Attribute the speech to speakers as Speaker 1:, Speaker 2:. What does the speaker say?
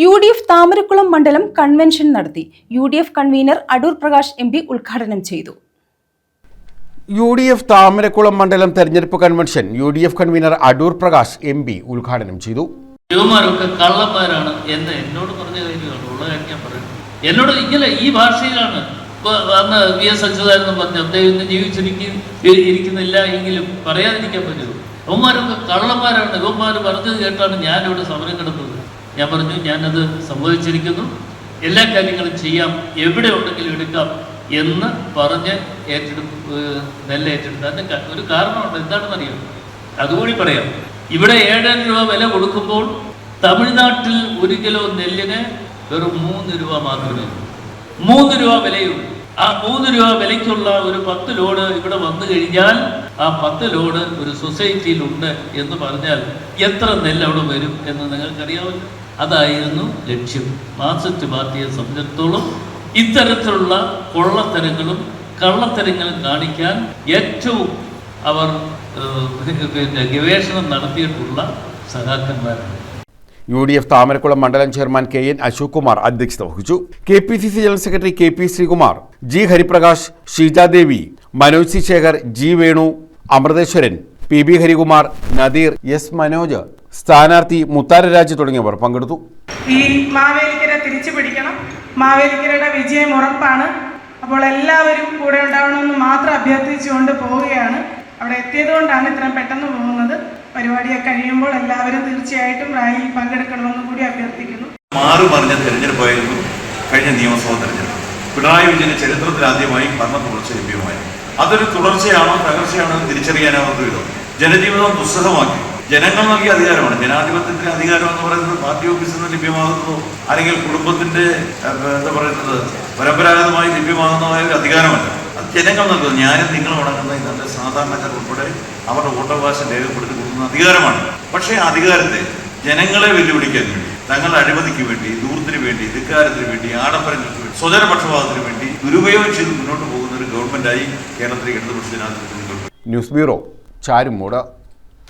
Speaker 1: UDF Thamarakulam മണ്ഡലം convention നടത്തി. UDF convener Adoor Prakash MP ഉദ്ഘാടനം ചെയ്തു.
Speaker 2: UDF താമരക്കുളം മണ്ഡലം തെരഞ്ഞെടുപ്പ് convention UDF convener Adoor Prakash MP ഉദ്ഘാടനം ചെയ്തു.
Speaker 3: യുവമാരൊക്കെ കള്ളന്മാരാണ് എന്ന് എന്നോട് പറഞ്ഞ കാര്യമാണ്. ഉള്ള കാര്യം ഞാൻ പറയുന്നത്. എന്നോട് ഇങ്ങനെ ഈ ഭാഷയിലാണ് അന്ന് VS അച്യുതാനന്ദൻ പറഞ്ഞു. അദ്ദേഹം ഇന്ന് ജീവിച്ചിരിക്കുന്നില്ല എങ്കിലും പറയാതിരിക്കാൻ പറ്റുമോ? യുവമാരൊക്കെ കള്ളന്മാരാണ്. യുവമാർ പറഞ്ഞത് കേട്ടാണ് ഞാനിവിടെ സമരം കിടന്നത്. ഞാൻ പറഞ്ഞു, ഞാനത് സംഭവിച്ചിരിക്കുന്നു, എല്ലാ കാര്യങ്ങളും ചെയ്യാം, എവിടെ ഉണ്ടെങ്കിലും എടുക്കാം എന്ന് പറഞ്ഞ് ഏറ്റെടുത്ത് അതിന് ഒരു കാരണമുണ്ട്. എന്താണെന്നറിയാം, അതുകൂടി പറയാം. ഇവിടെ 7 രൂപ വില കൊടുക്കുമ്പോൾ തമിഴ്നാട്ടിൽ 1 കിലോ നെല്ലിന് വെറും 3 രൂപ മാത്രമേ 3 രൂപ വിലയുള്ളൂ. ആ 3 രൂപ വിലയ്ക്കുള്ള ഒരു 10 ലോഡ് ഇവിടെ വന്നു കഴിഞ്ഞാൽ ആ 10 ലോഡ് ഒരു സൊസൈറ്റിയിലുണ്ട് എന്ന് പറഞ്ഞാൽ എത്ര നെല്ല് അവിടെ വരും എന്ന് നിങ്ങൾക്കറിയാമല്ലോ. അതായിരുന്നു ലക്ഷ്യം. മാർക്സിസ്റ്റ് പാർട്ടിയെ സംബന്ധിച്ചിടത്തോളം ഇത്തരത്തിലുള്ള കൊള്ളത്തരങ്ങളും കള്ളത്തരങ്ങളും കാണിക്കാൻ ഏറ്റവും അവർ ഗവേഷണം നടത്തിയിട്ടുള്ള സഹാക്കന്മാരാണ്.
Speaker 2: UDF താമരക്കുളം മണ്ഡലം ചെയർമാൻ KN അശോക് കുമാർ അധ്യക്ഷത വഹിച്ചു. KPCC general secretary KP Sreekumar, G Hariprakash, Sheejadevi, Manoj C Sekhar, G Venu, Amritheswaran, PB Harikumar, Nadeer, S Manoj, സ്ഥാനാർത്ഥി മുത്താരരാജ് തുടങ്ങിയവർ പങ്കെടുത്തു.
Speaker 4: ഈ മാവേലിക്കര തിരിച്ചു പിടിക്കണം, മാവേലിക്കരയുടെ വിജയം ഉറപ്പാണ്. അപ്പോൾ എല്ലാവരും കൂടെ ഉണ്ടാവണമെന്ന് മാത്രം അഭ്യർത്ഥിച്ചുകൊണ്ട് പോവുകയാണ്. അവിടെ എത്തിയതുകൊണ്ടാണ് ഇത്രയും പെട്ടെന്ന് പോകുന്നത്. പരിപാടിയൊക്കെ കഴിയുമ്പോൾ എല്ലാവരും തീർച്ചയായിട്ടും റാലിയിൽ പങ്കെടുക്കണമെന്ന് കൂടി അഭ്യർത്ഥിക്കുന്നു.
Speaker 5: മാറുമറിഞ്ഞ തെരഞ്ഞെടുപ്പായിരുന്നു കഴിഞ്ഞ നിയമസഭാ തെരഞ്ഞെടുപ്പ്. പിണറായി വിജയന്റെ ചരിത്രത്തിൽ ആദ്യമായി ഭരണ തുടർച്ച ലഭ്യമായി. അതൊരു തുടർച്ചയാണോ തകർച്ചയാണോ എന്ന് തിരിച്ചറിയാനാവാത്ത വിധം ജനജീവിതം ദുസ്സഹമാക്കി. ജനങ്ങൾ നൽകിയ അധികാരമാണ്. ജനാധിപത്യത്തിന്റെ അധികാരം എന്ന് പറയുന്നത് പാർട്ടി ഓഫീസിൽ നിന്ന് ലഭ്യമാകുന്നതോ അല്ലെങ്കിൽ കുടുംബത്തിന്റെ പരമ്പരാഗതമായി ലഭ്യമാകുന്നതായ ഒരു അധികാരമല്ല. അത് ജനങ്ങൾ നൽകുന്നത്. ഞാനും നിങ്ങളും അടങ്ങുന്ന ഇന്നത്തെ സാധാരണക്കാർ ഉൾപ്പെടെ അവരുടെ വോട്ടവകാശം രേഖപ്പെടുത്തി കൊടുക്കുന്ന അധികാരമാണ്. പക്ഷേ ആ അധികാരത്തെ ജനങ്ങളെ വെല്ലുവിളിക്കാൻ വേണ്ടി, തങ്ങളുടെ അഴിമതിക്ക് വേണ്ടി, ദൂരത്തിന് വേണ്ടി, ധിക്കാരത്തിന് വേണ്ടി, ആഡംബരങ്ങൾക്ക് വേണ്ടി, സ്വജനപക്ഷപാതത്തിന് വേണ്ടി ദുരുപയോഗം ചെയ്ത് മുന്നോട്ട് പോകുന്ന ഒരു ഗവൺമെന്റായി കേരളത്തിലെ ഇടതുപക്ഷ ജനാധിപത്യ
Speaker 2: ന്യൂസ് ബ്യൂറോ, ചാരുമൂട്.